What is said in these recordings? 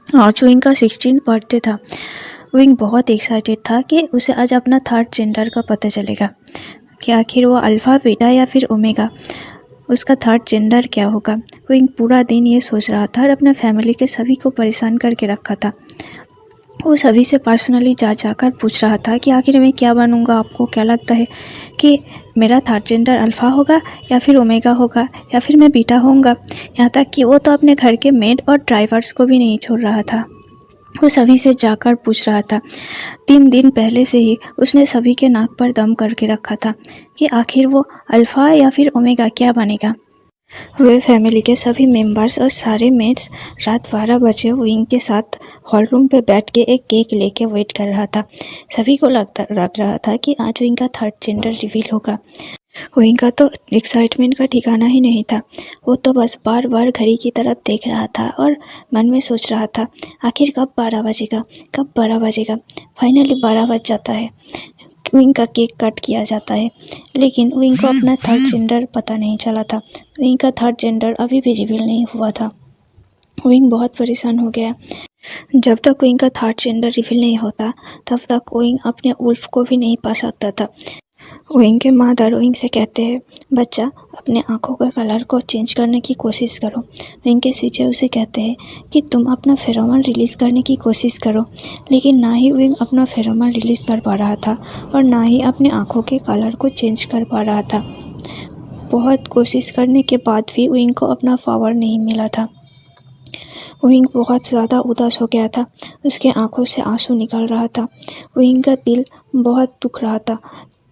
और जो इनका 16th बर्थडे था, विंग बहुत एक्साइटेड था कि उसे आज अपना थर्ड जेंडर का पता चलेगा कि आखिर वो अल्फ़ा, बीटा या फिर ओमेगा, उसका थर्ड जेंडर क्या होगा। विंग पूरा दिन ये सोच रहा था और अपने फैमिली के सभी को परेशान करके रखा था। वो सभी से पर्सनली जाकर पूछ रहा था कि आखिर मैं क्या बनूंगा, आपको क्या लगता है कि मेरा थर्ड जेंडर अल्फ़ा होगा या फिर ओमेगा होगा या फिर मैं बीटा होऊंगा। यहाँ तक कि वो तो अपने घर के मेड और ड्राइवर्स को भी नहीं छोड़ रहा था, वो सभी से जाकर पूछ रहा था। 3 दिन पहले से ही उसने सभी के नाक पर दम करके रखा था कि आखिर वो अल्फ़ा या फिर ओमेगा क्या बनेगा। वे फैमिली के सभी मेंबर्स और सारे मेट्स रात 12 बजे विंग के साथ हॉल रूम पे बैठ के एक केक लेके वेट कर रहा था। सभी को लग रहा था कि आज विंग का थर्ड जेंडर रिवील होगा। विंग का तो एक्साइटमेंट का ठिकाना ही नहीं था। वो तो बस बार बार घड़ी की तरफ देख रहा था और मन में सोच रहा था, आखिर कब 12 बजेगा, कब 12 बजेगा। फाइनली 12 बज जाता है, विंग का केक कट किया जाता है, लेकिन विंग को अपना थर्ड जेंडर पता नहीं चला था। विंग का थर्ड जेंडर अभी भी रिवील नहीं हुआ था। विंग बहुत परेशान हो गया। जब तक विंग का थर्ड जेंडर रिवील नहीं होता, तब तक विंग अपने उल्फ को भी नहीं पा सकता था। विंग के मदर विंग से कहते हैं, बच्चा अपने आँखों का कलर को चेंज करने की कोशिश करो। विंग के सीजे उसे कहते हैं कि तुम अपना फेरोमोन रिलीज़ करने की कोशिश करो, लेकिन ना ही विंग अपना फेरोमोन रिलीज़ कर पा रहा था और ना ही अपने आँखों के कलर को चेंज कर पा रहा था। बहुत कोशिश करने के बाद भी विंग को अपना पावर नहीं मिला था। विंग बहुत ज़्यादा उदास हो गया था, उसके आँखों से आंसू निकल रहा था। विंग का दिल बहुत दुख रहा था।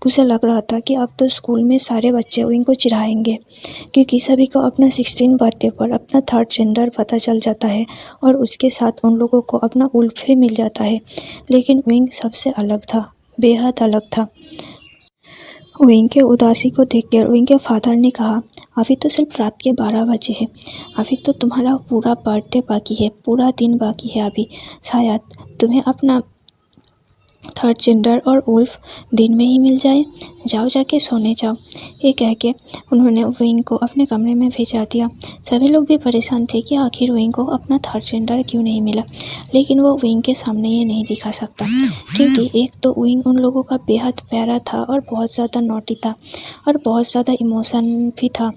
उसे लग रहा था कि अब तो स्कूल में सारे बच्चे विंग को चिढ़ाएंगे, क्योंकि सभी को अपना 16 बर्थडे पर अपना थर्ड जेंडर पता चल जाता है और उसके साथ उन लोगों को अपना उल्फ भी मिल जाता है। लेकिन विंग सबसे अलग था, बेहद अलग था। विंग के उदासी को देखकर विंग के फादर ने कहा, अभी तो सिर्फ रात के 12 बजे हैं, अभी तो तुम्हारा पूरा बर्थडे बाकी है, पूरा दिन बाकी है। अभी शायद तुम्हें अपना थर्ड जेंडर और उल्फ दिन में ही मिल जाए। जाओ, जाके सोने जाओ। ये कह के उन्होंने विंग को अपने कमरे में भेजा दिया। सभी लोग भी परेशान थे कि आखिर विंग को अपना थर्ड जेंडर क्यों नहीं मिला, लेकिन वो विंग के सामने ये नहीं दिखा सकता, क्योंकि एक तो विंग उन लोगों का बेहद प्यारा था और बहुत ज़्यादा नॉटी था और बहुत ज़्यादा इमोशन भी था।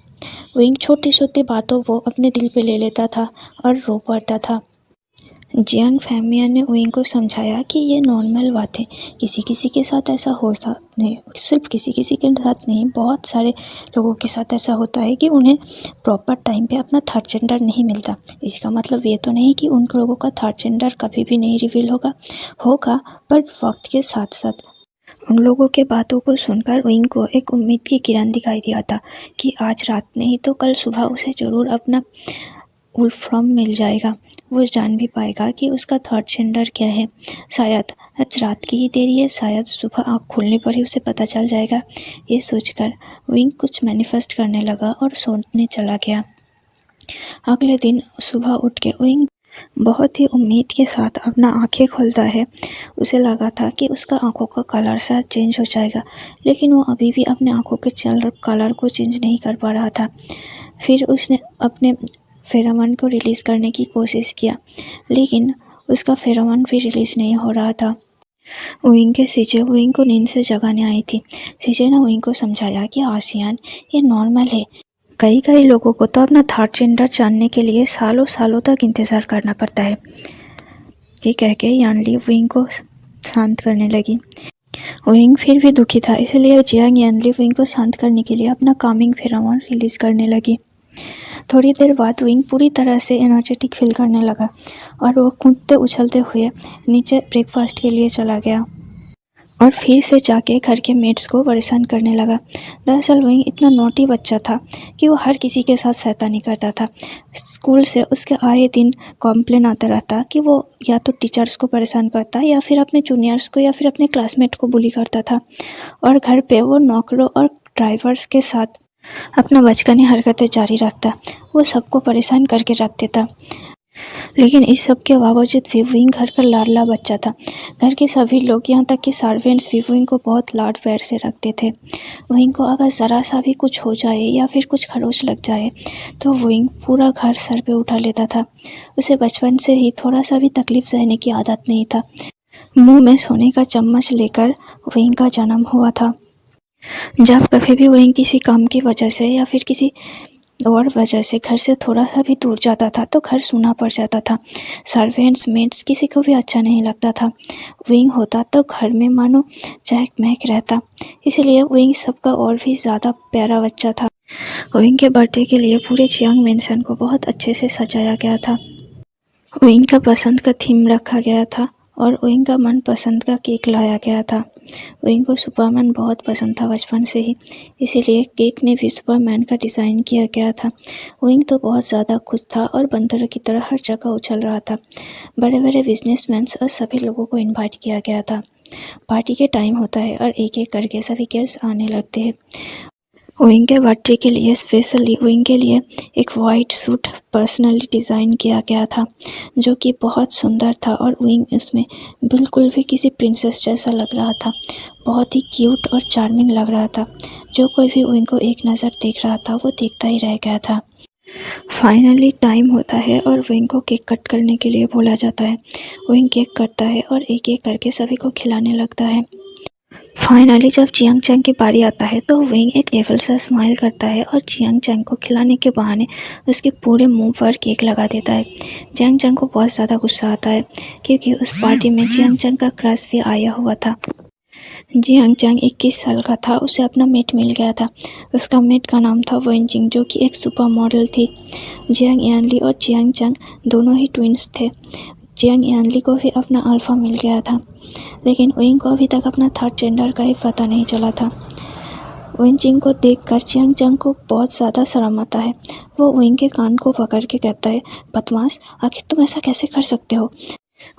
विंग छोटी छोटी बातों को अपने दिल पे ले लेता था और रो पड़ता था। जियांग फैमिया ने विंग को समझाया कि ये नॉर्मल बात है, किसी किसी के साथ ऐसा होता नहीं, सिर्फ किसी किसी के साथ नहीं, बहुत सारे लोगों के साथ ऐसा होता है कि उन्हें प्रॉपर टाइम पे अपना थर्ड जेंडर नहीं मिलता। इसका मतलब ये तो नहीं कि उन लोगों का थर्ड जेंडर कभी भी नहीं रिवील होगा, पर वक्त के साथ साथ। उन लोगों के बातों को सुनकर विंग को एक उम्मीद की किरण दिखाई दिया था कि आज रात नहीं तो कल सुबह उसे ज़रूर अपना वुल्फ फॉर्म मिल जाएगा। वो जान भी पाएगा कि उसका थर्ड जेंडर क्या है। शायद आज रात की ही देरी है, शायद सुबह आँख खुलने पर ही उसे पता चल जाएगा। ये सोचकर विंग कुछ मैनिफेस्ट करने लगा और सोने चला गया। अगले दिन सुबह उठ के विंग बहुत ही उम्मीद के साथ अपना आँखें खोलता है। उसे लगा था कि उसका आँखों का कलर शायद चेंज हो जाएगा, लेकिन वो अभी भी अपने आँखों के कलर को चेंज नहीं कर पा रहा था। फिर उसने अपने फेरोमोन को रिलीज़ करने की कोशिश किया, लेकिन उसका फेरोमोन भी रिलीज़ नहीं हो रहा था। विंग के सीजे विंग को नींद से जगाने आई थी। सीजे ने विंग को समझाया कि आसियान, ये नॉर्मल है। कई लोगों को तो अपना थर्ड जेंडर जानने के लिए सालों सालों तक इंतज़ार करना पड़ता है। ये कह के यानली विंग को शांत करने लगी। विंग फिर भी दुखी था, इसलिए जियांग यानली विंग को शांत करने के लिए अपना कामिंग फेरोमोन रिलीज़ करने लगी। थोड़ी देर बाद विंग पूरी तरह से एनर्जेटिक फील करने लगा और वो कूदते उछलते हुए नीचे ब्रेकफास्ट के लिए चला गया और फिर से जाके घर के मेट्स को परेशान करने लगा। दरअसल विंग इतना नॉटी बच्चा था कि वो हर किसी के साथ शैतानी करता था। स्कूल से उसके आए दिन कॉम्प्लेन आता रहता कि वो या तो टीचर्स को परेशान करता या फिर अपने जूनियर्स को या फिर अपने क्लासमेट को बुली करता था, और घर पे वो नौकरों और ड्राइवर्स के साथ अपना बचकानी हरकतें जारी रखता। वो सबको परेशान करके रख देता। लेकिन इस सब के बावजूद भी विंग घर का लाडला बच्चा था। घर के सभी लोग, यहाँ तक कि सर्वेंट्स भी विंग को बहुत लाड प्यार से रखते थे। विंग को अगर ज़रा सा भी कुछ हो जाए या फिर कुछ खरोच लग जाए तो विंग पूरा घर सर पे उठा लेता था। उसे बचपन से ही थोड़ा सा भी तकलीफ सहने की आदत नहीं था। मुंह में सोने का चम्मच लेकर विंग का जन्म हुआ था। जब कभी भी विंग किसी काम की वजह से या फिर किसी और वजह से घर से थोड़ा सा भी दूर जाता था तो घर सूना पड़ जाता था। सर्वेंट्स, मेट्स किसी को भी अच्छा नहीं लगता था। विंग होता तो घर में मानो चहक महक रहता। इसलिए विंग सबका और भी ज़्यादा प्यारा बच्चा था। विंग के बर्थडे के लिए पूरे चियांग मेंशन को बहुत अच्छे से सजाया गया था। विंग का पसंद का थीम रखा गया था और विंग का मनपसंद का केक लाया गया था। विंग को सुपरमैन बहुत पसंद था बचपन से ही, इसीलिए केक में भी सुपरमैन का डिज़ाइन किया गया था। विंग तो बहुत ज़्यादा खुश था और बंदरों की तरह हर जगह उछल रहा था। बड़े बड़े बिजनेसमैन और सभी लोगों को इनवाइट किया गया था। पार्टी के टाइम होता है और एक एक करके सभी गेस्ट आने लगते हैं। विंग के बर्थडे के लिए स्पेशली विंग के लिए एक वाइट सूट पर्सनली डिज़ाइन किया गया था जो कि बहुत सुंदर था और विंग उसमें बिल्कुल भी किसी प्रिंसेस जैसा लग रहा था। बहुत ही क्यूट और चार्मिंग लग रहा था। जो कोई भी विंग को एक नज़र देख रहा था वो देखता ही रह गया था। फाइनली टाइम होता है और विंग को केक कट करने के लिए बोला जाता है। विंग केक कटता है और एक एक करके सभी को खिलाने लगता है। फाइनली जब जियांग चैंग की बारी आता है तो विंग एक डेविल सा स्माइल करता है और जियांग चैंग को खिलाने के बहाने उसके पूरे मुंह पर केक लगा देता है। जियांग चैंग को बहुत ज़्यादा गुस्सा आता है क्योंकि उस पार्टी में जियांग चैंग का क्रश भी आया हुआ था। जियांग चैंग 21 साल का था। उसे अपना मेट मिल गया था। उसका मेट का नाम था वन जिंग जो कि एक सुपर मॉडल थी। जियांग यानली और जियांग चैंग दोनों ही ट्विंस थे। जियांग यानली को भी अपना अल्फा मिल गया था, लेकिन विंग को अभी तक अपना थर्ड जेंडर का ही पता नहीं चला था। विंग जिंग को देखकर जियांग चैंग को बहुत ज़्यादा शर्म आता है। वो विंग के कान को पकड़ के कहता है, बदमाश, आखिर तुम ऐसा कैसे कर सकते हो।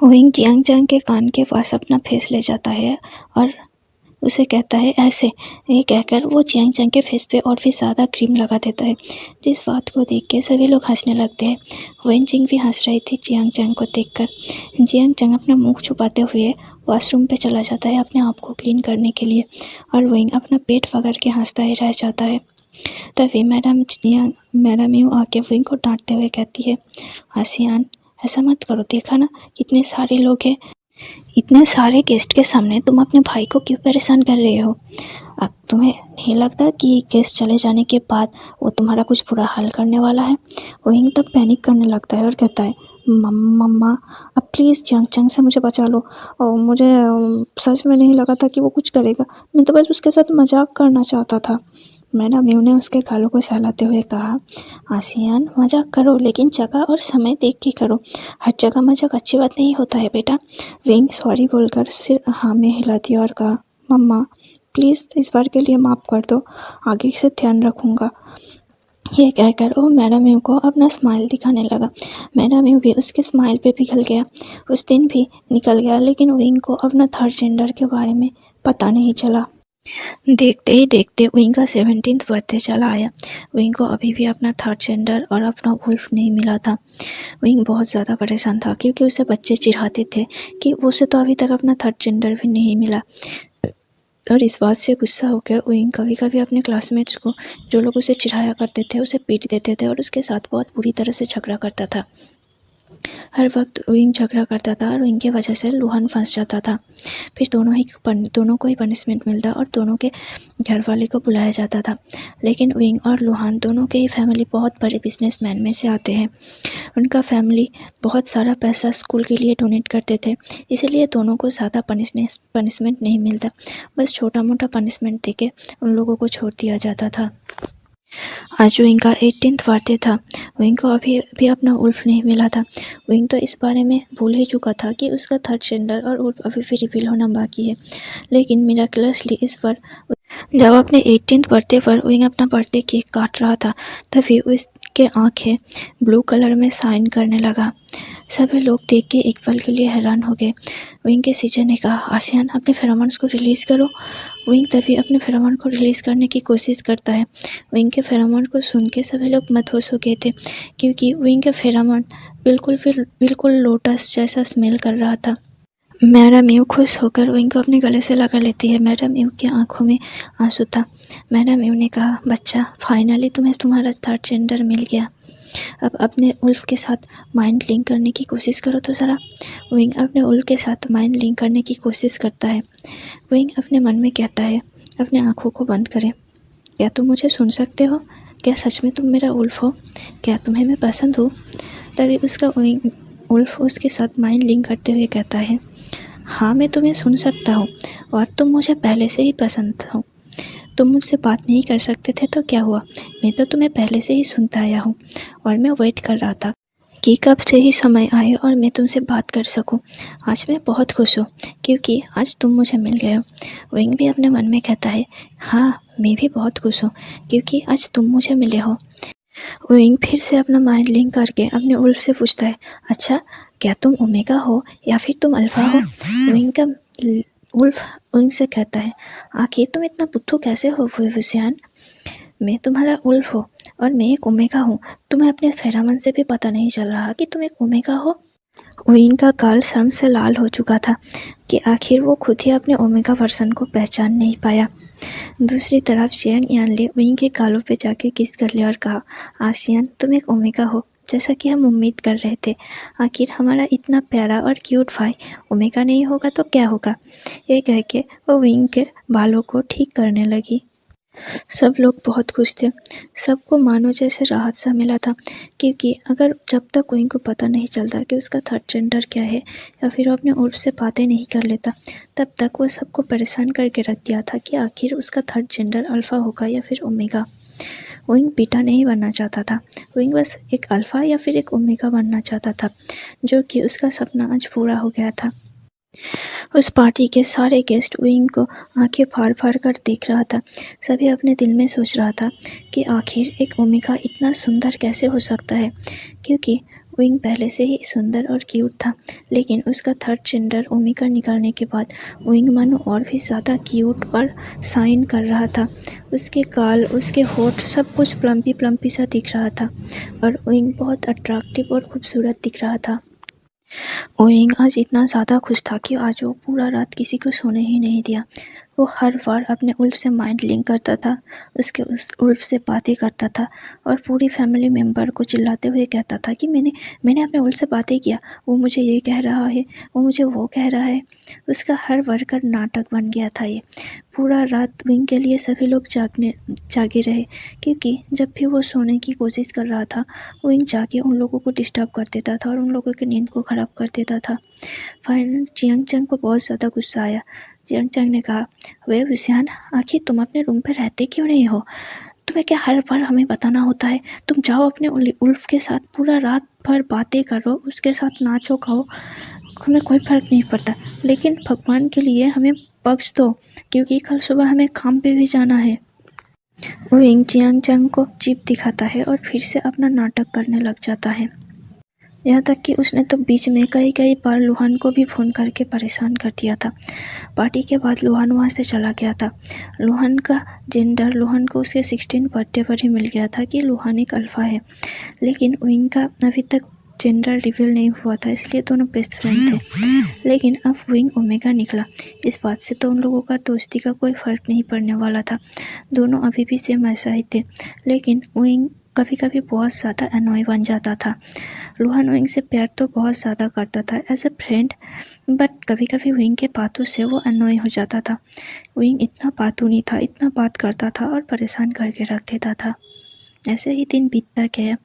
विंग जियांग चैंग के कान के पास अपना फेस ले जाता है और उसे कहता है ऐसे। ये कहकर वो जियांग चैंग के फेस पे और भी ज़्यादा क्रीम लगा देता है, जिस बात को देख के सभी लोग हंसने लगते हैं। वन जिंग भी हंस रही थी जियांग चैंग को देखकर। जियांग चैंग अपना मुंह छुपाते हुए वॉशरूम पे चला जाता है अपने आप को क्लीन करने के लिए और विंग अपना पेट पकड़ के हंसता ही रह जाता है। तभी मैडम यू आके विंग को डांटते हुए कहती है, आसियान, ऐसा मत करो, देखा ना कितने सारे लोग हैं, इतने सारे गेस्ट के सामने तुम अपने भाई को क्यों परेशान कर रहे हो। अब तुम्हें नहीं लगता कि गेस्ट चले जाने के बाद वो तुम्हारा कुछ बुरा हाल करने वाला है। विंग तब पैनिक करने लगता है और कहता है, मम्मा अब प्लीज़ जियांग चैंग से मुझे बचा लो। और मुझे सच में नहीं लगा था कि वो कुछ करेगा। मैं तो बस उसके साथ मजाक करना चाहता था। मैडम यू ने उसके गालों को सहलाते हुए कहा, आसियान, मजाक करो लेकिन जगह और समय देख के करो। हर जगह मजाक अच्छी बात नहीं होता है बेटा। विंग सॉरी बोलकर सिर हाँ में हिला दिया और कहा, मम्मा प्लीज़ इस बार के लिए माफ़ कर दो, आगे से ध्यान रखूँगा। ये कहकर वो मैडम यू को अपना स्माइल दिखाने लगा। मैडम यू भी उसके स्माइल पे पिघल गया। उस दिन भी निकल गया, लेकिन विंग को अपना थर्ड जेंडर के बारे में पता नहीं चला। देखते ही देखते विंग का 17th बर्थडे चला आया। विंग को अभी भी अपना थर्ड जेंडर और अपना वुल्फ नहीं मिला था। विंग बहुत ज़्यादा परेशान था क्योंकि उसे बच्चे चिढ़ाते थे कि उसे तो अभी तक अपना थर्ड जेंडर भी नहीं मिला। और इस बात से गुस्सा होकर विंग कभी कभी अपने क्लासमेट्स को, जो लोग उसे चिढ़ाया करते थे, उसे पीट देते थे और उसके साथ बहुत बुरी तरह से झगड़ा करता था। हर वक्त विंग झगड़ा करता था और विंग की वजह से लुहान फंस जाता था। फिर दोनों को ही पनिशमेंट मिलता और दोनों के घर वाले को बुलाया जाता था। लेकिन विंग और लुहान दोनों के ही फैमिली बहुत बड़े बिजनेसमैन में से आते हैं। उनका फैमिली बहुत सारा पैसा स्कूल के लिए डोनेट करते थे, इसलिए दोनों को ज़्यादा पनिशमेंट नहीं मिलता। बस छोटा मोटा पनिशमेंट देके उन लोगों को छोड़ दिया जाता था। आज विंग का 18th बर्थडे था। विंग को अभी भी अपना उल्फ नहीं मिला था। विंग तो इस बारे में भूल ही चुका था कि उसका थर्ड जेंडर और उल्फ अभी भी रिवील होना बाकी है। लेकिन मिराकुलसली इस बार जब अपने 18th बर्थडे पर विंग अपना बर्थडे केक काट रहा था, तभी उसके आंखें ब्लू कलर में शाइन करने लगा। सभी लोग देख के एक पल के लिए हैरान हो गए। विंग के सीजर ने कहा, आसियान, अपने फेरोमोन्स को रिलीज़ करो। विंग तभी अपने फेरोमोन को रिलीज़ करने की कोशिश करता है। विंग के फेरोमोन को सुन के सभी लोग मदहोश हो गए थे क्योंकि विंग के फेरोमोन बिल्कुल लोटस जैसा स्मेल कर रहा था। मैडम यू खुश होकर विंग को अपने गले से लगा लेती है। मैडम यू की आंखों में आंसू था। मैडम यू ने कहा, बच्चा, फाइनली तुम्हें तुम्हारा थर्ड जेंडर मिल गया। अब अपने उल्फ के साथ माइंड लिंक करने की कोशिश करो तो ज़रा। विंग अपने उल्फ के साथ माइंड लिंक करने की कोशिश करता है। विंग अपने मन में कहता है, अपने आँखों को बंद करें। क्या तुम मुझे सुन सकते हो? क्या सच में तुम मेरा उल्फ हो? क्या तुम्हें मैं पसंद हूँ? तभी उसका उल्फ उसके साथ माइंड लिंक करते हुए कहता है, हाँ, मैं तुम्हें सुन सकता हूँ और तुम मुझे पहले से ही पसंद हो। तुम मुझसे बात नहीं कर सकते थे तो क्या हुआ? मैं तो तुम्हें पहले से ही सुनता आया हूँ और मैं वेट कर रहा था कि कब से ही समय आए और मैं तुमसे बात कर सकूं। आज मैं बहुत खुश हूँ क्योंकि आज तुम मुझे मिल गए हो। विंग भी अपने मन में कहता है, हाँ, मैं भी बहुत खुश हूँ क्योंकि आज तुम मुझे मिले हो। विंग फिर से अपना माइंड लिंक करके अपने उल्फ से पूछता है, अच्छा, क्या तुम ओमेगा हो या फिर तुम अल्फा हो? विंग का उल्फ विंग से कहता है, आखिर तुम इतना बुद्धू कैसे हो विसियान? मैं तुम्हारा उल्फ हूँ और मैं एक ओमेगा हूँ। तुम्हें अपने फेरामन से भी पता नहीं चल रहा कि तुम एक ओमेगा हो? विंग का गाल शर्म से लाल हो चुका था कि आखिर वो खुद ही अपने ओमेगा वर्सन को पहचान नहीं पाया। दूसरी तरफ जियांग यान ने विंग के गालों पे जाके किस कर लिया और कहा, आसियान, तुम एक ओमेगा हो, जैसा कि हम उम्मीद कर रहे थे। आखिर हमारा इतना प्यारा और क्यूट भाई ओमेगा नहीं होगा तो क्या होगा? ये कह के वो विंग के बालों को ठीक करने लगी। सब लोग बहुत खुश थे। सबको मानो जैसे राहत सा मिला था क्योंकि अगर जब तक विंग को पता नहीं चलता कि उसका थर्ड जेंडर क्या है या फिर वो अपने उल्फ से बातें नहीं कर लेता, तब तक वो सबको परेशान करके रख दिया था कि आखिर उसका थर्ड जेंडर अल्फ़ा होगा या फिर ओमेगा। विंग बीटा नहीं बनना चाहता था। विंग बस एक अल्फ़ा या फिर एक ओमेगा बनना चाहता था, जो कि उसका सपना आज पूरा हो गया था। उस पार्टी के सारे गेस्ट विंग को आंखें फाड़ फाड़ कर देख रहा था। सभी अपने दिल में सोच रहा था कि आखिर एक ओमेगा इतना सुंदर कैसे हो सकता है, क्योंकि विंग पहले से ही सुंदर और क्यूट था, लेकिन उसका थर्ड जेंडर ओमेगा निकलने के बाद विंग मानो और भी ज़्यादा क्यूट और शाइन कर रहा था। उसके गाल, उसके होठ, सब कुछ प्लम्पी प्लम्पी सा दिख रहा था और विंग बहुत अट्रैक्टिव और खूबसूरत दिख रहा था। विंग आज इतना ज़्यादा खुश था कि आज वो पूरा रात किसी को सोने ही नहीं दिया। वो हर बार अपने उल्फ से माइंड लिंक करता था, उस उल्फ से बातें करता था और पूरी फैमिली मेम्बर को चिल्लाते हुए कहता था कि मैंने अपने उल्फ से बातें किया, वो मुझे ये कह रहा है, वो मुझे वो कह रहा है। उसका हर वर्कर नाटक बन गया था ये। पूरा रात विंग के लिए सभी लोग जागे रहे क्योंकि जब भी वो सोने की कोशिश कर रहा था, विंग जाके उन लोगों को डिस्टर्ब कर देता था और उन लोगों की नींद को ख़राब कर देता था। फाइनल जियांग चैंग को बहुत ज़्यादा गुस्सा आया। जियांग चैंग ने कहा, वे विसियान, आखिर तुम अपने रूम पर रहते क्यों नहीं हो? तुम्हें क्या हर बार हमें बताना होता है? तुम जाओ अपने उल्फ के साथ पूरा रात भर बातें करो, उसके साथ नाचो खाओ, हमें कोई फ़र्क नहीं पड़ता, लेकिन भगवान के लिए हमें बख्श दो क्योंकि कल सुबह हमें काम पे भी जाना है। विंग जियांग चैंग को जीप दिखाता है और फिर से अपना नाटक करने लग जाता है। यहाँ तक कि उसने तो बीच में कई बार लुहान को भी फ़ोन करके परेशान कर दिया था। पार्टी के बाद लुहान वहाँ से चला गया था। लुहान का जेंडर लुहान को उसके 16 बर्थडे पर ही मिल गया था कि लुहान एक अल्फ़ा है, लेकिन विंग का अभी तक जेंडर रिवील नहीं हुआ था, इसलिए दोनों बेस्ट फ्रेंड थे। लेकिन अब विंग ओमेगा निकला, इस बात से तो उन लोगों का दोस्ती का कोई फ़र्क नहीं पड़ने वाला था। दोनों अभी भी सेम ऐसा ही थे, लेकिन विंग कभी कभी बहुत ज़्यादा अनॉय बन जाता था। लुहान विंग से प्यार तो बहुत ज़्यादा करता था एज ए फ्रेंड, बट कभी कभी विंग के बातों से वो अनॉय हो जाता था। विंग इतना बातूनी नहीं था, इतना बात करता था और परेशान करके रख देता था। ऐसे ही दिन बीतता गया।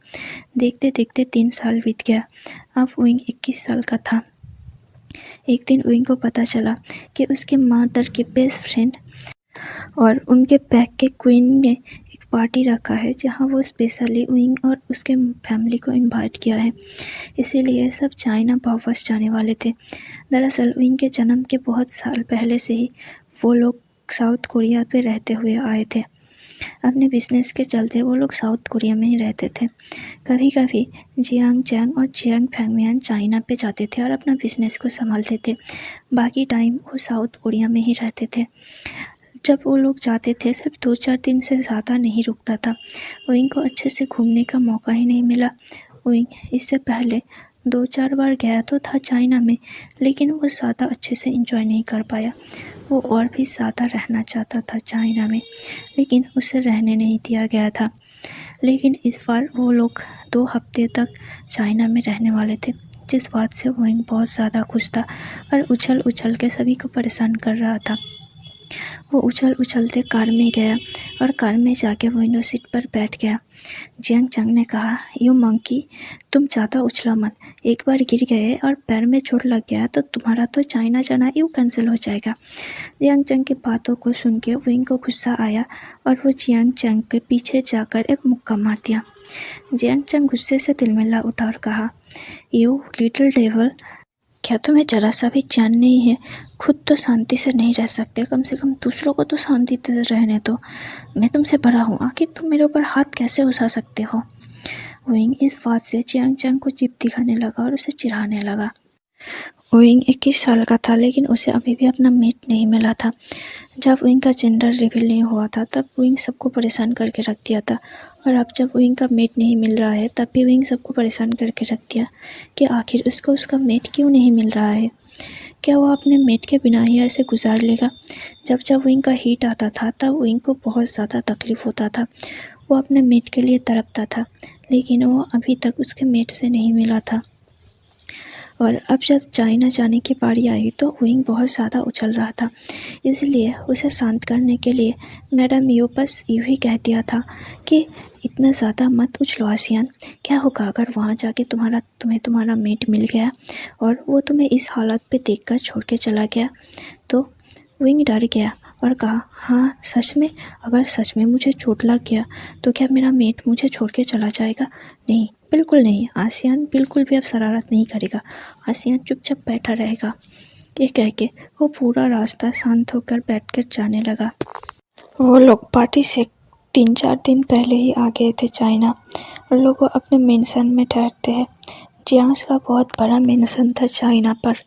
देखते देखते 3 साल बीत गया। अब विंग 21 साल का था। एक दिन विंग को पता चला कि उसके मदर के बेस्ट फ्रेंड और उनके पैक के क्वीन ने एक पार्टी रखा है जहां वो स्पेशली विंग और उसके फैमिली को इनवाइट किया है, इसीलिए सब चाइना वापस जाने वाले थे। दरअसल विंग के जन्म के बहुत साल पहले से ही वो लोग साउथ कोरिया पे रहते हुए आए थे। अपने बिजनेस के चलते वो लोग साउथ कोरिया में ही रहते थे। कभी कभी जियांग चैंग और जियांग फैंगमियान चाइना पे जाते थे और अपना बिजनेस को संभालते थे, बाकी टाइम वो साउथ कोरिया में ही रहते थे। जब वो लोग जाते थे सिर्फ 2-4 दिन से ज़्यादा नहीं रुकता था। विंग को अच्छे से घूमने का मौका ही नहीं मिला। विंग इससे पहले 2-4 बार गया तो था चाइना में, लेकिन वो ज़्यादा अच्छे से एंजॉय नहीं कर पाया। वो और भी ज़्यादा रहना चाहता था चाइना में, लेकिन उसे रहने नहीं दिया गया था। लेकिन इस बार वो लोग 2 हफ्ते तक चाइना में रहने वाले थे, जिस बात से वोइंग बहुत ज़्यादा खुश था और उछल उछल के सभी को परेशान कर रहा था। वो उछल उछलते कार में गया और कार में जाके विंडो सीट पर बैठ गया। जियांग चंग ने कहा, यू मंकी, तुम ज़्यादा उछला मत। एक बार गिर गए और पैर में चोट लग गया तो तुम्हारा तो चाइना जाना यूँ कैंसिल हो जाएगा। जियांग चंग की बातों को सुन के विंग को गुस्सा आया और वो जियांग चंग के पीछे जाकर एक मुक्का मार दिया। जियांग चंग गुस्से से तिलमिला उठा और कहा, यू लिटिल डेविल, क्या तुम्हें जरा सा भी चैन नहीं है? खुद तो शांति से नहीं रह सकते, कम से कम दूसरों को तो शांति से रहने दो। मैं तुमसे बड़ा हूँ, आखिर तुम मेरे ऊपर हाथ कैसे उठा सकते हो? विंग इस बात से जियांग चंग को जिद दिखाने लगा और उसे चिढ़ाने लगा। विंग 21 साल का था, लेकिन उसे अभी भी अपना मेट नहीं मिला था। जब विंग का जेंडर रिवील नहीं हुआ था तब विंग सबको परेशान करके रख दिया था, और अब जब विंग का मेट नहीं मिल रहा है तब भी विंग सबको परेशान करके रख दिया कि आखिर उसको उसका मेट क्यों नहीं मिल रहा है। क्या वो अपने मेट के बिना ही ऐसे गुजार लेगा? जब जब विंग का हीट आता था तब विंग को बहुत ज़्यादा तकलीफ़ होता था। वो अपने मेट के लिए तड़पता था, लेकिन वो अभी तक उसके मेट से नहीं मिला था। और अब जब चाइना जाने की बारी आई तो विंग बहुत ज़्यादा उछल रहा था, इसलिए उसे शांत करने के लिए मैडम यू बस यूँ ही कह दिया था कि इतना ज़्यादा मत उछलो आसियान। क्या होगा अगर वहाँ जाके तुम्हें तुम्हारा मेट मिल गया और वो तुम्हें इस हालत पे देखकर छोड़ के चला गया? तो विंग डर गया और कहा, हाँ सच में? अगर सच में मुझे चोट लग गया तो क्या मेरा मेट मुझे छोड़ के चला जाएगा? नहीं, बिल्कुल नहीं। आसियान बिल्कुल भी अब शरारत नहीं करेगा। आसियान चुपचाप बैठा रहेगा। ये कह के वो पूरा रास्ता शांत होकर बैठकर जाने लगा। वो लोग पार्टी से 3-4 दिन पहले ही आ गए थे चाइना, और लोग वो अपने मेंशन में ठहरते हैं। जियांग का बहुत बड़ा मेंशन था चाइना पर।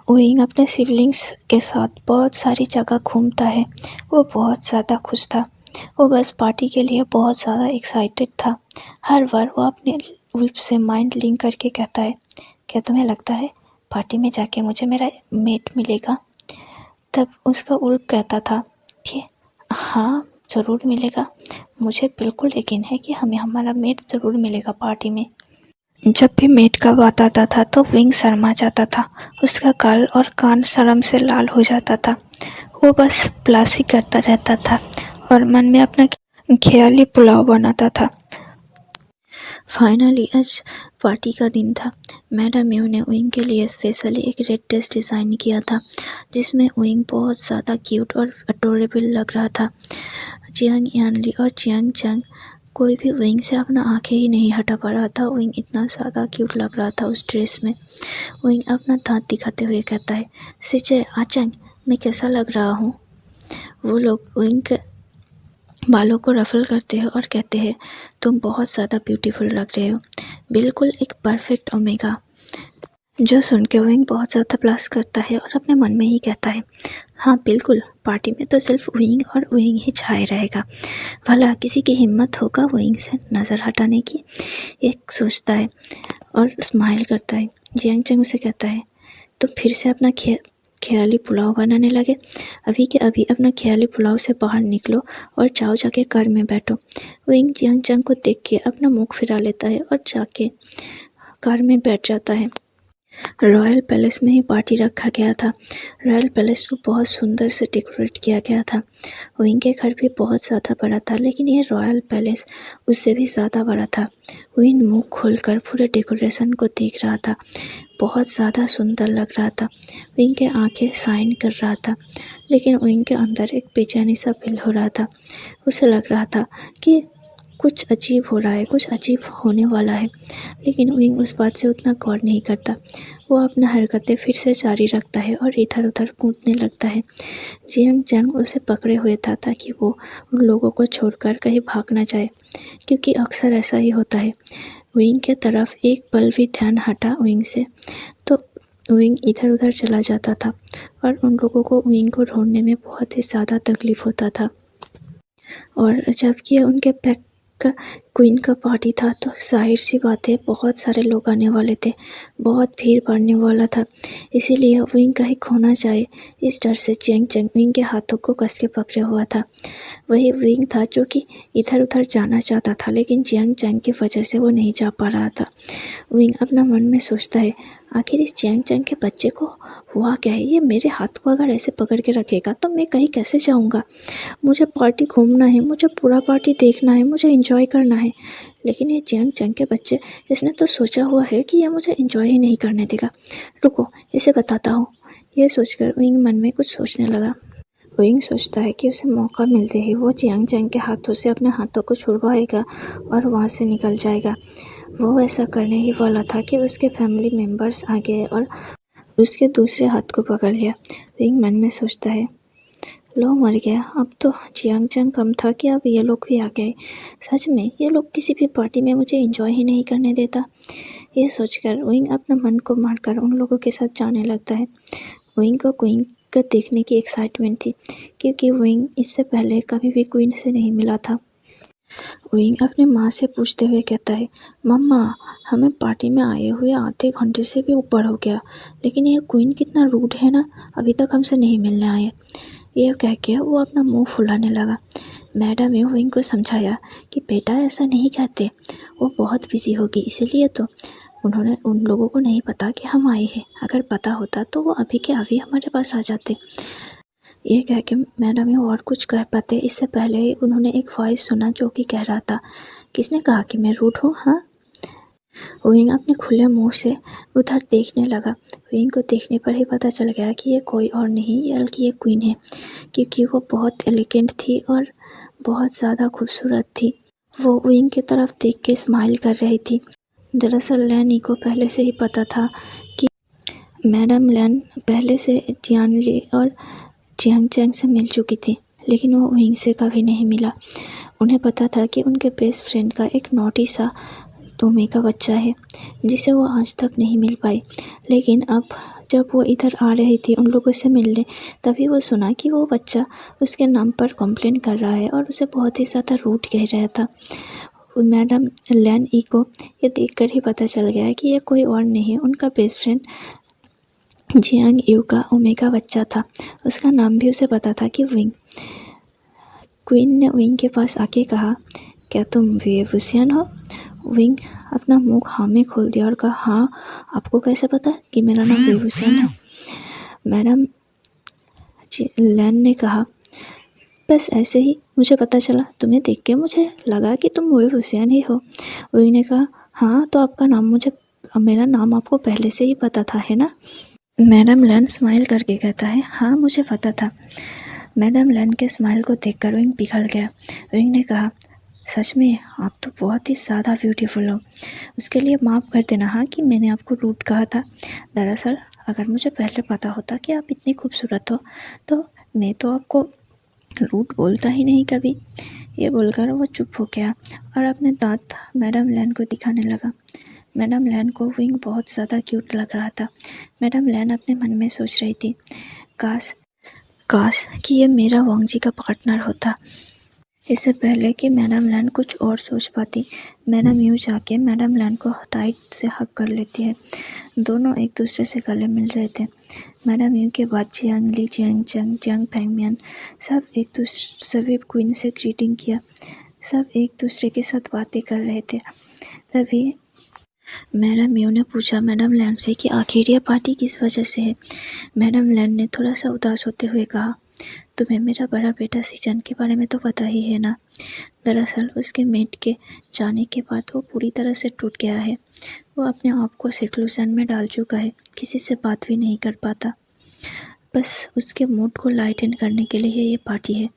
विंग अपने सिबलिंग्स के साथ बहुत सारी जगह घूमता है। वो बहुत ज़्यादा खुश था। वो बस पार्टी के लिए बहुत ज़्यादा एक्साइटेड था। हर बार वो अपने उल्फ से माइंड लिंक करके कहता है, क्या तुम्हें लगता है पार्टी में जाके मुझे मेरा मेट मिलेगा? तब उसका उल्फ कहता था कि हाँ ज़रूर मिलेगा, मुझे बिल्कुल यकीन है कि हमें हमारा मेट ज़रूर मिलेगा पार्टी में। जब भी मेट का बात आता था तो विंग शर्मा जाता था। उसका गाल और कान शर्म से लाल हो जाता था। वो बस प्लासी करता रहता था और मन में अपना ख्याली पुलाव बनाता था। फाइनली आज पार्टी का दिन था। मैडम यू ने विंग के लिए स्पेशली एक रेड ड्रेस डिज़ाइन किया था, जिसमें विंग बहुत ज़्यादा क्यूट और अडोरेबल लग रहा था। जियांग यानली और जियांग चंग कोई भी विंग से अपना आंखें ही नहीं हटा पा रहा था। विंग इतना ज़्यादा क्यूट लग रहा था उस ड्रेस में। विंग अपना दांत दिखाते हुए कहता है, सिचे आचंग, मैं कैसा लग रहा हूँ? वो लोग विंग के बालों को रफल करते हैं और कहते हैं, तुम बहुत ज़्यादा ब्यूटीफुल लग रहे हो, बिल्कुल एक परफेक्ट ओमेगा। जो सुन के विंग बहुत ज़्यादा प्लस करता है और अपने मन में ही कहता है, हाँ बिल्कुल, पार्टी में तो सिर्फ विंग और विंग ही छाए रहेगा। भला किसी की हिम्मत होगा विंग से नज़र हटाने की? एक सोचता है और स्माइल करता है। जियांग चंग उसे कहता है, तुम फिर से अपना ख्याली पुलाव बनाने लगे? अभी के अभी अपना ख्याली पुलाव से बाहर निकलो और जाओ जाके कार में बैठो। विंग जियांग चंग को देख के अपना मुख फिरा लेता है और जाके कार में बैठ जाता है। रॉयल पैलेस में ही पार्टी रखा गया था। रॉयल पैलेस को बहुत सुंदर से डेकोरेट किया गया था। विंग के घर भी बहुत ज़्यादा बड़ा था, लेकिन ये रॉयल पैलेस उससे भी ज़्यादा बड़ा था। विंग मुंह खोलकर पूरे डेकोरेशन को देख रहा था। बहुत ज़्यादा सुंदर लग रहा था। विंग के आंखें शाइन कर रहा था, लेकिन विंग के अंदर एक बेचैनी सा फील हो रहा था। उसे लग रहा था कि कुछ अजीब हो रहा है, कुछ अजीब होने वाला है, लेकिन विंग उस बात से उतना गौर नहीं करता। वो अपना हरकतें फिर से जारी रखता है और इधर उधर कूदने लगता है। जियांग चंग उसे पकड़े हुए था ताकि वो उन लोगों को छोड़कर कहीं भाग ना जाए, क्योंकि अक्सर ऐसा ही होता है। विंग के तरफ एक पल भी ध्यान हटा विंग से तो विंग इधर उधर चला जाता था, और उन लोगों को विंग को ढूंढने में बहुत ही ज़्यादा तकलीफ़ होता था। और जबकि उनके का क्वीन का पार्टी था तो जाहिर सी बात है बहुत सारे लोग आने वाले थे, बहुत भीड़ बढ़ने वाला था। इसीलिए विंग कहीं खो ना जाए इस डर से जियांग चैंग विंग के हाथों को कस के पकड़े हुआ था। वही विंग था जो कि इधर उधर जाना चाहता था, लेकिन जियांग चैंग की वजह से वो नहीं जा पा रहा था। विंग अपना मन में सोचता है, आखिर इस जियांग चैंग के बच्चे को हुआ क्या है? ये मेरे हाथ को अगर ऐसे पकड़ के रखेगा तो मैं कहीं कैसे जाऊँगा? मुझे पार्टी घूमना है, मुझे पूरा पार्टी देखना है, मुझे एंजॉय करना है। लेकिन ये जियांग चैंग के बच्चे, इसने तो सोचा हुआ है कि ये मुझे एंजॉय ही नहीं करने देगा। रुको, इसे बताता हूँ। ये सोचकर विंग मन में कुछ सोचने लगा। विंग सोचता है कि उसे मौका मिलते ही वो जियांग चैंग के हाथों से अपने हाथों को छुड़वाएगा और वहाँ से निकल जाएगा। वो ऐसा करने ही वाला था कि उसके फैमिली मेम्बर्स आ गए और उसके दूसरे हाथ को पकड़ लिया। विंग मन में सोचता है, लो मर गया, अब तो जियांग चैंग कम था कि अब ये लोग भी आ गए। सच में ये लोग किसी भी पार्टी में मुझे एंजॉय ही नहीं करने देता। ये सोचकर विंग अपना मन को मारकर उन लोगों के साथ जाने लगता है। विंग को क्वीन को देखने की एक्साइटमेंट थी, क्योंकि विंग इससे पहले कभी भी क्वीन से नहीं मिला था। विंग अपने माँ से पूछते हुए कहता है, मम्मा, हमें पार्टी में आए हुए आधे घंटे से भी ऊपर हो गया, लेकिन ये क्वीन कितना रूड है ना, अभी तक हमसे नहीं मिलने आए। ये कह के वो अपना मुंह फुलाने लगा। मैडम ने विंग को समझाया कि बेटा ऐसा नहीं कहते, वो बहुत बिजी होगी, इसीलिए तो उन्होंने उन लोगों को नहीं पता कि हम आए हैं। अगर पता होता तो वो अभी के अभी हमारे पास आ जाते। ये कह के मैडम और कुछ कह पाते इससे पहले ही उन्होंने एक वॉइस सुना जो कि कह रहा था, किसने कहा कि मैं रूड हूँ? हाँ। विंग अपने खुले मुंह से उधर देखने लगा। विंग को देखने पर ही पता चल गया कि ये कोई और नहीं बल्कि ये क्वीन है, क्योंकि वो बहुत एलिगेंट थी और बहुत ज़्यादा खूबसूरत थी। वो विंग की तरफ देख के स्माइल कर रही थी। दरअसल लैनी को पहले से ही पता था कि मैडम लैन पहले से जियान ली और जियांग चैंग से मिल चुकी थी, लेकिन वो विंग से कभी नहीं मिला। उन्हें पता था कि उनके बेस्ट फ्रेंड का एक नॉटी सा तोमे का बच्चा है जिसे वो आज तक नहीं मिल पाई। लेकिन अब जब वो इधर आ रही थी उन लोगों से मिलने, तभी वो सुना कि वो बच्चा उसके नाम पर कंप्लेन कर रहा है और उसे बहुत ही ज़्यादा रूड कह रहा था। मैडम लैन ई को ये देखकर ही पता चल गया कि ये कोई और नहीं, उनका बेस्ट फ्रेंड जियांग यू का ओमेगा बच्चा था। उसका नाम भी उसे पता था कि विंग। क्वीन ने विंग के पास आके कहा, क्या तुम वेवुसियन हो? विंग अपना मुंह हाँ में खोल दिया और कहा, हाँ, आपको कैसे पता कि मेरा नाम वेवुसियन है? मैडम लैन ने कहा, बस ऐसे ही मुझे पता चला, तुम्हें देख के मुझे लगा कि तुम वेवुसियन ही हो। विंग ने कहा, हाँ, तो आपका नाम मेरा नाम आपको पहले से ही पता था, है ना? मैडम लैन स्माइल करके कहता है, हाँ, मुझे पता था। मैडम लैन के स्माइल को देखकर विंग पिघल गया। विंग ने कहा, सच में आप तो बहुत ही ज़्यादा ब्यूटीफुल हो। उसके लिए माफ़ कर देना हाँ कि मैंने आपको रूड कहा था। दरअसल अगर मुझे पहले पता होता कि आप इतनी खूबसूरत हो तो मैं तो आपको रूड बोलता ही नहीं कभी। ये बोलकर वो चुप हो गया और अपने दांत मैडम लैन को दिखाने लगा। मैडम लैन को विंग बहुत ज़्यादा क्यूट लग रहा था। मैडम लैन अपने मन में सोच रही थी, काश कि ये मेरा वांगजी का पार्टनर होता। इससे पहले कि मैडम लैन कुछ और सोच पाती, मैडम यू जाके मैडम लैन को टाइट से हक कर लेती है। दोनों एक दूसरे से गले मिल रहे थे। मैडम यू के बाद जियांग ली, जियांग चैंग, जियांग फैंगमियन सभी क्वीन से ग्रीटिंग किया। सब एक दूसरे के साथ बातें कर रहे थे। तभी मैडम यू ने पूछा मैडम लैन से कि आखिर ये पार्टी किस वजह से है। मैडम लैन ने थोड़ा सा उदास होते हुए कहा, तुम्हें मेरा बड़ा बेटा सीजन के बारे में तो पता ही है ना। दरअसल उसके मेट के जाने के बाद वो पूरी तरह से टूट गया है। वो अपने आप को सिक्लूजन में डाल चुका है, किसी से बात भी नहीं कर पाता। बस उसके मूड को लाइटन करने के लिए ये पार्टी है।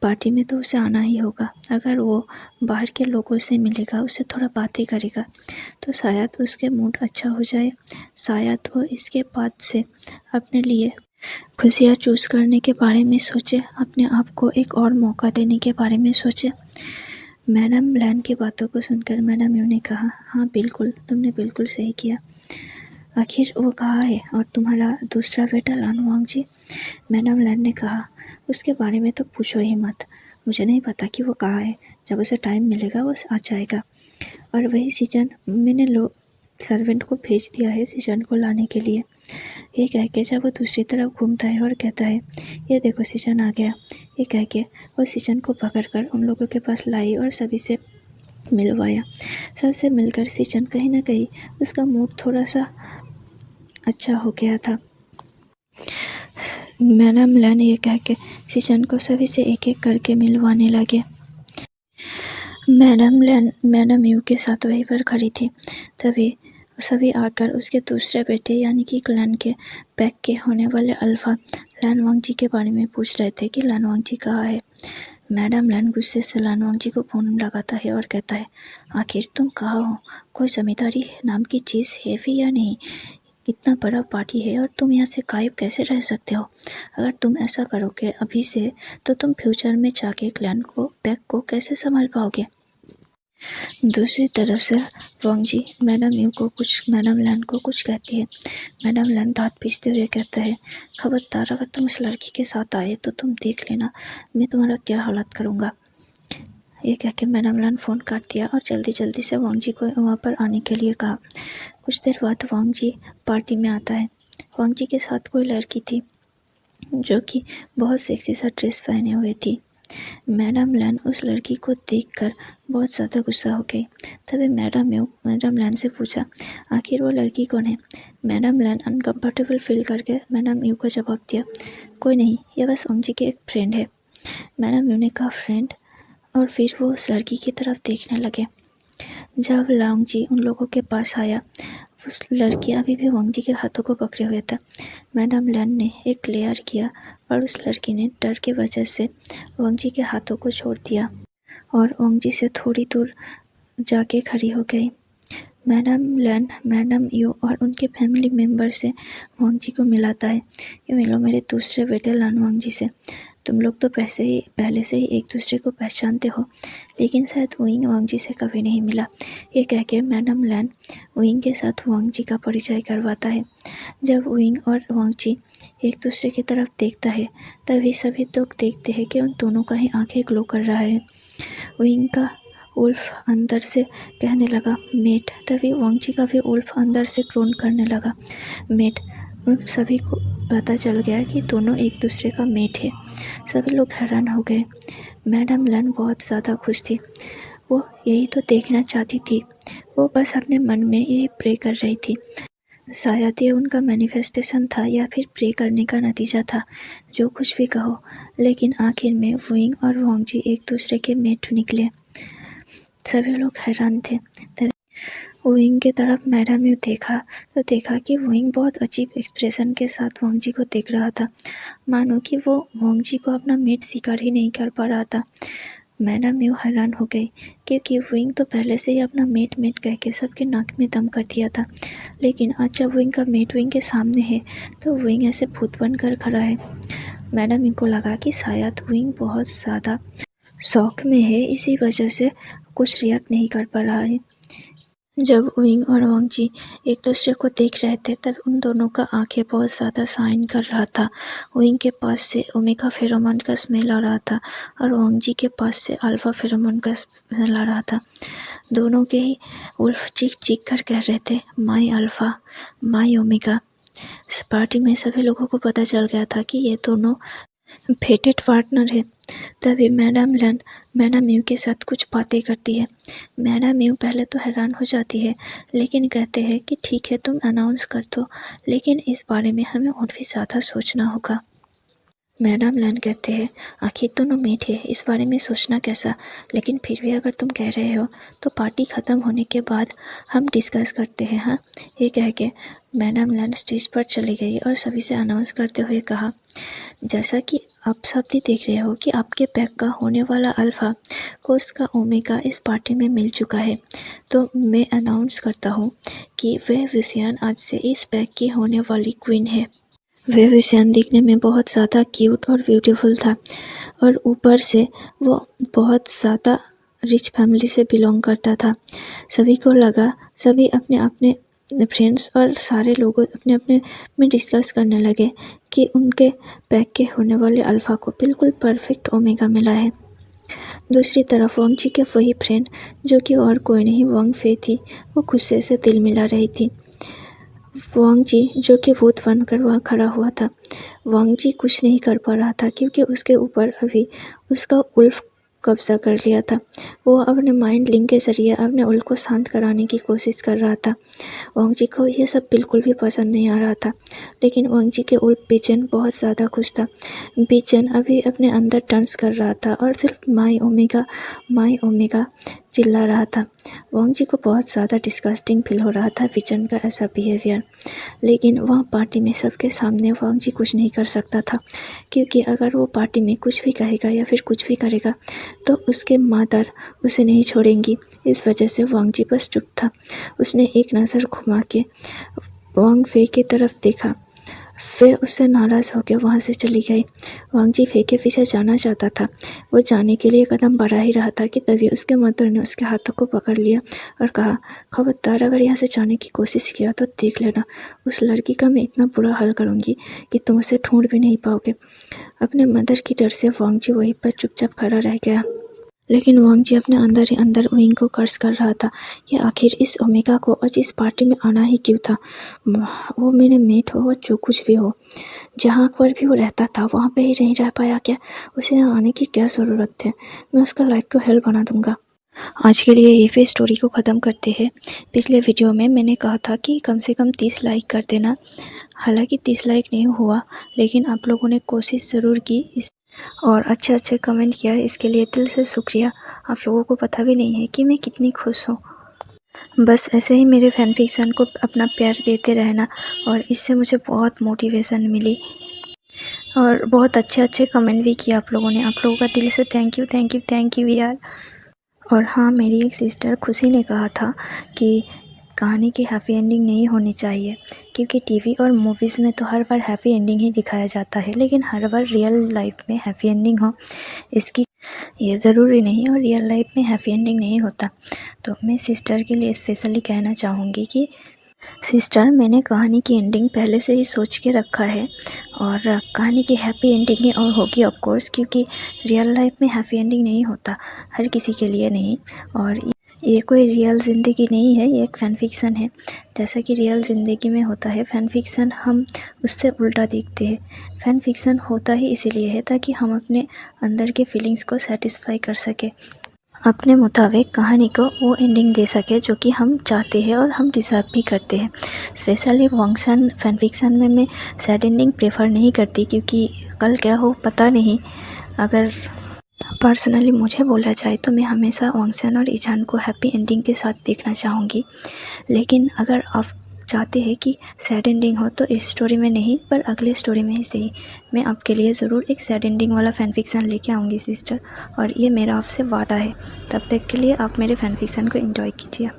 पार्टी में तो उसे आना ही होगा। अगर वो बाहर के लोगों से मिलेगा, उससे थोड़ा बातें करेगा तो शायद उसके मूड अच्छा हो जाए। शायद वो इसके बाद से अपने लिए खुशियाँ चूज़ करने के बारे में सोचे, अपने आप को एक और मौका देने के बारे में सोचे। मैडम लैन की बातों को सुनकर मैडम यू ने कहा, हाँ बिल्कुल, तुमने बिल्कुल सही किया। आखिर वो कहाँ है और तुम्हारा दूसरा बेटा लान वांगजी? मैडम लैन ने कहा, उसके बारे में तो पूछो ही मत। मुझे नहीं पता कि वो कहाँ है। जब उसे टाइम मिलेगा वो आ जाएगा। और वही सीजन मैंने सर्वेंट को भेज दिया है सीजन को लाने के लिए। ये कह के जब वो दूसरी तरफ घूमता है और कहता है ये देखो सीजन आ गया, ये कह के वो सीजन को पकड़कर उन लोगों के पास लाई और सभी से मिलवाया। सबसे मिलकर सीजन कहीं ना कहीं उसका मूड थोड़ा सा अच्छा हो गया था। मैडम लैन ये कह के सीजन को सभी से एक एक करके मिलवाने लगे। मैडम यू के साथ वहीं पर खड़ी थी। तभी सभी आकर उसके दूसरे बेटे यानी कि क्लैन के पैक के होने वाले अल्फा लैनवांग जी के बारे में पूछ रहे थे कि लैनवांग जी कहाँ है। मैडम लैन गुस्से से लैनवांग जी को फोन लगाता है और कहता है आखिर तुम कहाँ हो, कोई जमींदारी नाम की चीज़ है भी या नहीं, इतना बड़ा पार्टी है और तुम यहाँ से गायब कैसे रह सकते हो। अगर तुम ऐसा करोगे अभी से तो तुम फ्यूचर में जाके क्लैन को पैक को कैसे संभाल पाओगे। दूसरी तरफ से वांग जी मैडम लैन को कुछ कहती है। मैडम लैन दांत पीसते हुए कहता है खबरदार अगर तुम उस लड़की के साथ आए तो तुम देख लेना मैं तुम्हारा क्या हालत करूँगा। ये कह के मैडम लैन फ़ोन काट दिया और जल्दी से वांग जी को वहाँ पर आने के लिए कहा। कुछ देर बाद वांग जी पार्टी में आता है। वांग जी के साथ कोई लड़की थी जो कि बहुत सेक्सी सा ड्रेस पहने हुए थी। मैडम लैन उस लड़की को देखकर बहुत ज़्यादा गुस्सा हो गई। तभी मैडम लैन से पूछा आखिर वो लड़की कौन है। मैडम लैन अनकम्फर्टेबल फील करके मैडम यू को जवाब दिया कोई नहीं, ये बस वांग जी की एक फ्रेंड है। मैडम यू ने कहा फ्रेंड, और फिर वो उस लड़की की तरफ देखने लगे। जब वांग जी उन लोगों के पास आया उस लड़की अभी भी वांग जी के हाथों को पकड़े हुए था। मैडम लैन ने एक क्लियर किया और उस लड़की ने डर की वजह से वांग जी के हाथों को छोड़ दिया और वांग जी से थोड़ी दूर जाके खड़ी हो गई। मैडम लैन मैडम यू और उनके फैमिली मेम्बर से वांग जी को मिलाता है। ये मिलो मेरे दूसरे बेटे लैनवांग जी से, तुम लोग तो पहले से ही एक दूसरे को पहचानते हो, लेकिन शायद विंग वांग जी से कभी नहीं मिला। ये कह के मैडम लैन विंग के साथ वांग जी का परिचय करवाता है। जब विंग और वांग जी एक दूसरे की तरफ देखता है तभी सभी लोग देखते हैं कि उन दोनों का ही आंखें ग्लो कर रहा है। विंग का उल्फ अंदर से कहने लगा मेट, तभी वांग जी का भी उल्फ अंदर से ग्रोन करने लगा मेट। उन सभी को पता चल गया कि दोनों एक दूसरे का मेट है। सभी लोग हैरान हो गए। मैडम लैन बहुत ज़्यादा खुश थी, वो यही तो देखना चाहती थी। वो बस अपने मन में यही प्रे कर रही थी। शायद ये उनका मैनिफेस्टेशन था या फिर प्रे करने का नतीजा था, जो कुछ भी कहो, लेकिन आखिर में विंग और वांग जी एक दूसरे के मेट निकले। सभी लोग हैरान थे। तभी विंग की तरफ मैडम ने देखा तो देखा कि विंग बहुत अजीब एक्सप्रेशन के साथ वांग जी को देख रहा था, मानो कि वो वांग जी को अपना मेट स्वीकार ही नहीं कर पा रहा था। मैडम यू हैरान हो गई क्योंकि विंग तो पहले से ही अपना मेट कह के सबके नाक में दम कर दिया था, लेकिन आज जब विंग का मेट विंग के सामने है तो विंग ऐसे भूत बन कर खड़ा है। मैडम इनको लगा कि शायद विंग बहुत ज़्यादा शौक में है, इसी वजह से कुछ रिएक्ट नहीं कर पा रहा है। जब विंग और वांग जी एक दूसरे को देख रहे थे तब उन दोनों का आंखें बहुत ज़्यादा शाइन कर रहा था। विंग के पास से ओमेगा फेरोमोन का स्मेल आ रहा था और वांग जी के पास से अल्फा फेरोमोन का स्मेल आ रहा था। दोनों के ही उल्फ चीख कर कह रहे थे माई अल्फा माई ओमेगा। इस पार्टी में सभी लोगों को पता चल गया था कि ये दोनों फेटेड पार्टनर है। तभी मैडम यू के साथ कुछ बातें करती है। मैडम यू पहले तो हैरान हो जाती है, लेकिन कहते हैं कि ठीक है तुम अनाउंस कर दो, लेकिन इस बारे में हमें और भी ज़्यादा सोचना होगा। मैडम लैन कहते हैं आखिर दोनों मेट है, इस बारे में सोचना कैसा, लेकिन फिर भी अगर तुम कह रहे हो तो पार्टी ख़त्म होने के बाद हम डिस्कस करते हैं। हाँ, ये कह के मैडम लैन स्टेज पर चली गई और सभी से अनाउंस करते हुए कहा जैसा कि आप सब भी देख रहे हो कि आपके पैक का होने वाला अल्फ़ा को उसका ओमेगा इस पार्टी में मिल चुका है, तो मैं अनाउंस करता हूँ कि वह विषयान आज से इस पैक की होने वाली क्वीन है। वह विषयान दिखने में बहुत ज़्यादा क्यूट और ब्यूटीफुल था और ऊपर से वो बहुत ज़्यादा रिच फैमिली से बिलोंग करता था। सभी को लगा, सभी अपने अपने फ्रेंड्स और सारे लोग अपने अपने में डिस्कस करने लगे कि उनके पैक के होने वाले अल्फ़ा को बिल्कुल परफेक्ट ओमेगा मिला है। दूसरी तरफ वांग जी के वही फ्रेंड जो कि और कोई नहीं वांग फे थी, वो गुस्से से तिल मिला रही थी। वांग जी जो कि भूत बनकर वहाँ खड़ा हुआ था। वांग जी कुछ नहीं कर पा रहा था क्योंकि उसके ऊपर अभी उसका उल्फ कब्जा कर लिया था। वो अपने माइंड लिंक के ज़रिए अपने उल्फ को शांत कराने की कोशिश कर रहा था। वांग जी को ये सब बिल्कुल भी पसंद नहीं आ रहा था, लेकिन वांग जी के उल्फ बीचन बहुत ज़्यादा खुश था। बीचन अभी अपने अंदर डांस कर रहा था और सिर्फ माई ओमेगा चिल्ला रहा था। वांग जी को बहुत ज़्यादा डिस्गस्टिंग फील हो रहा था बीचन का ऐसा बिहेवियर, लेकिन वहाँ पार्टी में सबके सामने वांग जी कुछ नहीं कर सकता था, क्योंकि अगर वो पार्टी में कुछ भी कहेगा या फिर कुछ भी करेगा तो उसके मदर उसे नहीं छोड़ेंगी। इस वजह से वांग जी बस चुप था। उसने एक नज़र घुमा के वांग फे की तरफ देखा। फे उससे नाराज़ होकर वहाँ से चली गई। वांग जी फे के पीछे जाना चाहता था। वो जाने के लिए कदम बढ़ा ही रहा था कि तभी उसके मदर ने उसके हाथों को पकड़ लिया और कहा, खबरदार अगर यहाँ से जाने की कोशिश किया तो देख लेना, उस लड़की का मैं इतना बुरा हाल करूँगी कि तुम उसे ढूंढ भी नहीं पाओगे। अपने मदर की डर से वांग जी वहीं पर चुपचाप खड़ा रह गया, लेकिन वांग जी अपने अंदर ही अंदर विंग को कर्ज कर रहा था कि आखिर इस ओमेगा को आज इस पार्टी में आना ही क्यों था। वो मेरे मेट हो, जो कुछ भी हो, जहाँ पर भी वो रहता था वहाँ पे ही नहीं रह पाया क्या? उसे यहाँ आने की क्या ज़रूरत है? मैं उसका लाइफ को हेल बना दूँगा। आज के लिए यहीं पे स्टोरी को ख़त्म करते हैं। पिछले वीडियो में मैंने कहा था कि कम से कम 30 लाइक कर देना। हालांकि 30 लाइक नहीं हुआ, लेकिन आप लोगों ने कोशिश ज़रूर की और अच्छे कमेंट किया, इसके लिए दिल से शुक्रिया। आप लोगों को पता भी नहीं है कि मैं कितनी खुश हूँ। बस ऐसे ही मेरे फैन फिक्शन को अपना प्यार देते रहना, और इससे मुझे बहुत मोटिवेशन मिली और बहुत अच्छे कमेंट भी किया आप लोगों ने। आप लोगों का दिल से थैंक यू यार। और हाँ, मेरी एक सिस्टर खुशी ने कहा था कि कहानी की हैप्पी एंडिंग नहीं होनी चाहिए, क्योंकि टीवी और मूवीज़ में तो हर बार हैप्पी एंडिंग ही दिखाया जाता है, लेकिन हर बार रियल लाइफ में हैप्पी एंडिंग हो इसकी ये ज़रूरी नहीं, और रियल लाइफ में हैप्पी एंडिंग नहीं होता। तो मैं सिस्टर के लिए स्पेशली कहना चाहूँगी कि सिस्टर, मैंने कहानी की एंडिंग पहले से ही सोच के रखा है, और कहानी की हैप्पी एंडिंग और होगी ऑफ कोर्स, क्योंकि रियल लाइफ में हैप्पी एंडिंग नहीं होता, हर किसी के लिए नहीं। और ये कोई रियल ज़िंदगी नहीं है, ये एक फ़ैन फिक्सन है। जैसा कि रियल ज़िंदगी में होता है, फ़ैन फिक्सन हम उससे उल्टा देखते हैं। फ़ैन फिक्सन होता ही इसीलिए है ताकि हम अपने अंदर के फीलिंग्स को सेटिस्फाई कर सकें, अपने मुताबिक कहानी को वो एंडिंग दे सके जो कि हम चाहते हैं और हम डिज़र्व भी करते हैं। स्पेशली वांगसन फैन फिक्सन में मैं सैड एंडिंग प्रेफर नहीं करती, क्योंकि कल क्या हो पता नहीं। अगर पर्सनली मुझे बोला जाए तो मैं हमेशा वांगसन और ईजान को हैप्पी एंडिंग के साथ देखना चाहूँगी, लेकिन अगर आप चाहते हैं कि सैड एंडिंग हो तो इस स्टोरी में नहीं, पर अगले स्टोरी में ही सही, मैं आपके लिए ज़रूर एक सैड एंडिंग वाला फ़ैन फिक्सन लेके आऊँगी सिस्टर, और ये मेरा आपसे वादा है। तब तक के लिए आप मेरे फ़ैन फिक्सन को एंजॉय कीजिए।